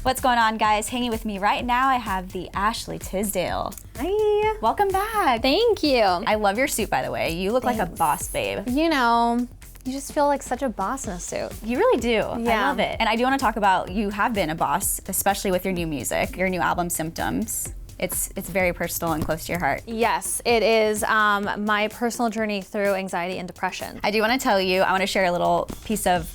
What's going on, guys? Hanging with me right now, I have the Ashley Tisdale. Hi. Welcome back. Thank you. I love your suit, by the way. You look like a boss babe. You know, you just feel like such a boss in a suit. You really do. Yeah. I love it. And I do want to talk about, you have been a boss, especially with your new music, your new album, Symptoms. It's very personal and close to your heart. Yes, it is my personal journey through anxiety and depression. I do want to tell you, I want to share a little piece of,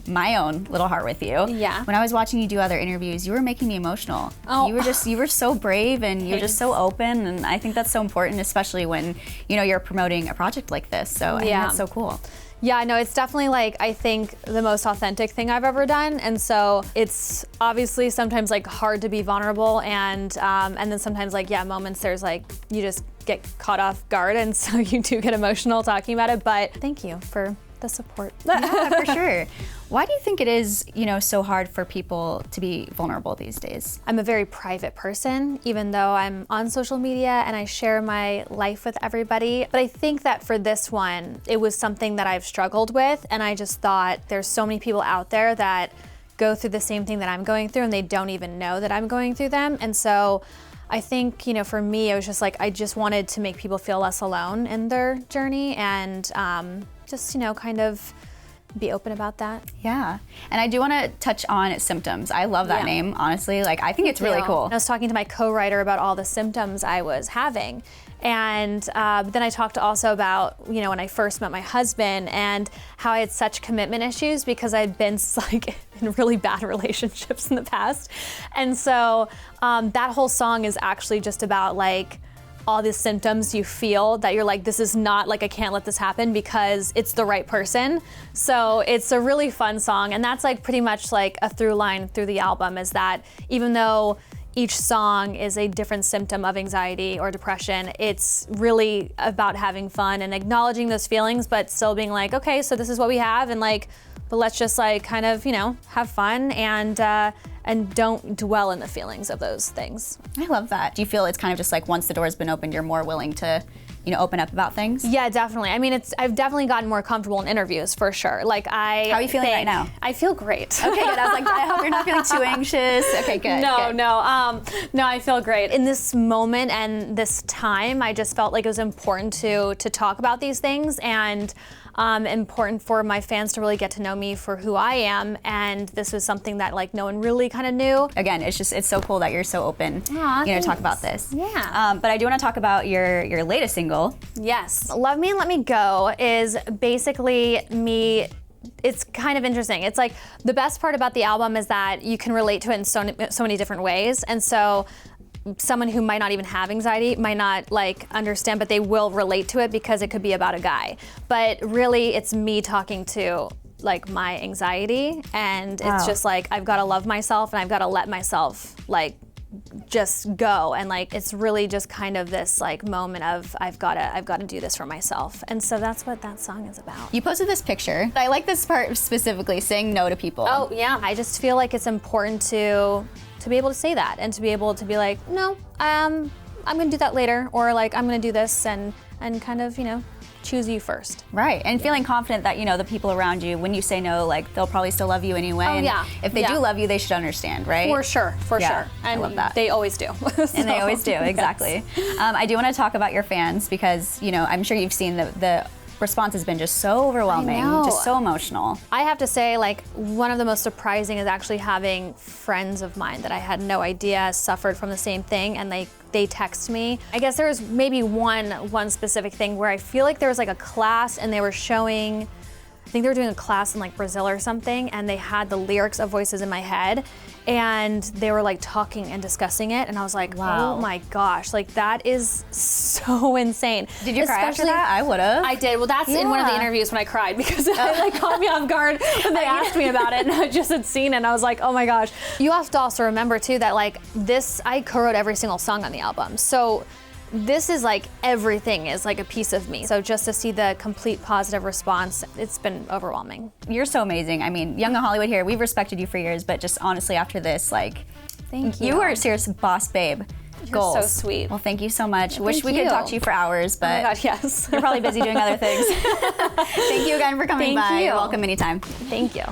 my own little heart with you. Yeah. When I was watching you do other interviews, you were making me emotional. Oh. You were so brave and you're just so open, and I think that's so important, especially when, you're promoting a project like this. So I think that's so cool. Yeah, no, it's definitely I think the most authentic thing I've ever done. And so it's obviously sometimes hard to be vulnerable and then sometimes moments there's you just get caught off guard, and so you do get emotional talking about it. But thank you for the support. Yeah, for sure. Why do you think it is, so hard for people to be vulnerable these days? I'm a very private person, even though I'm on social media and I share my life with everybody. But I think that for this one, it was something that I've struggled with, and I just thought there's so many people out there that go through the same thing that I'm going through, and they don't even know that I'm going through them. And so I think, for me, it was just I just wanted to make people feel less alone in their journey, and just, kind of be open about that. Yeah. And I do want to touch on Symptoms. I love that name, honestly. I think it's really cool. I was talking to my co-writer about all the symptoms I was having. And then I talked also about, when I first met my husband and how I had such commitment issues because I'd been in really bad relationships in the past. And so that whole song is actually just about all the symptoms you feel that you're this is not I can't let this happen because it's the right person. So it's a really fun song, and that's pretty much a through line through the album, is that even though each song is a different symptom of anxiety or depression, it's really about having fun and acknowledging those feelings, but still being okay, so this is what we have, and but let's just kind of, have fun and don't dwell in the feelings of those things. I love that. Do you feel it's kind of just once the door's been opened, you're more willing to, open up about things? Yeah, definitely. I mean, I've definitely gotten more comfortable in interviews for sure. How are you feeling right now? I feel great. Okay, good. I was I hope you're not feeling too anxious. Okay, good. No, good. no, I feel great. In this moment and this time, I just felt it was important to talk about these things, and important for my fans to really get to know me for who I am. And this was something that no one really kind of knew. Again, it's so cool that you're so open, to talk about this. Yeah. But I do want to talk about your latest single. Yes. Love Me and Let Me Go is basically me. It's kind of interesting. It's the best part about the album is that you can relate to it in so many different ways. And so someone who might not even have anxiety might not understand, but they will relate to it because it could be about a guy. But really, it's me talking to my anxiety, and it's just I've got to love myself, and I've got to let myself just go, and it's really just kind of this moment of I've got to do this for myself. And so that's what that song is about. You posted this picture. I like this part specifically, saying no to people. Oh yeah, I just feel it's important to be able to say that, and to be able to be no, I'm gonna do that later, or I'm gonna do this, and kind of choose you first. Right, and feeling confident that the people around you, when you say no, they'll probably still love you anyway. Oh, and yeah. if they do love you, they should understand, right? For sure, for sure. I And love that. They always do. And they always do, exactly. Yes. I do want to talk about your fans because I'm sure you've seen the response has been just so overwhelming, just so emotional. I have to say, one of the most surprising is actually having friends of mine that I had no idea suffered from the same thing, and they text me. I guess there was maybe one specific thing where I feel there was a class, and they were showing, I think they were doing a class in Brazil or something, and they had the lyrics of Voices in My Head, and they were talking and discussing it, and I was wow. Oh my gosh, that is so insane. Did you cry after that? I would have. I did. Well, that's in one of the interviews when I cried, because it caught me off guard when they asked me about it, and I just had seen it, and I was oh my gosh. You have to also remember too that this, I co-wrote every single song on the album, so this is everything is a piece of me. So just to see the complete positive response, it's been overwhelming. You're so amazing. I mean, Young in Hollywood here, we've respected you for years, but just honestly after this, thank you. You are a serious boss babe. You're Goals. so sweet. Well, thank you so much. Well, Wish we could talk to you for hours, but oh my God, yes. You're probably busy doing other things. Thank you again for coming by. Thank you. You're welcome anytime. Thank you.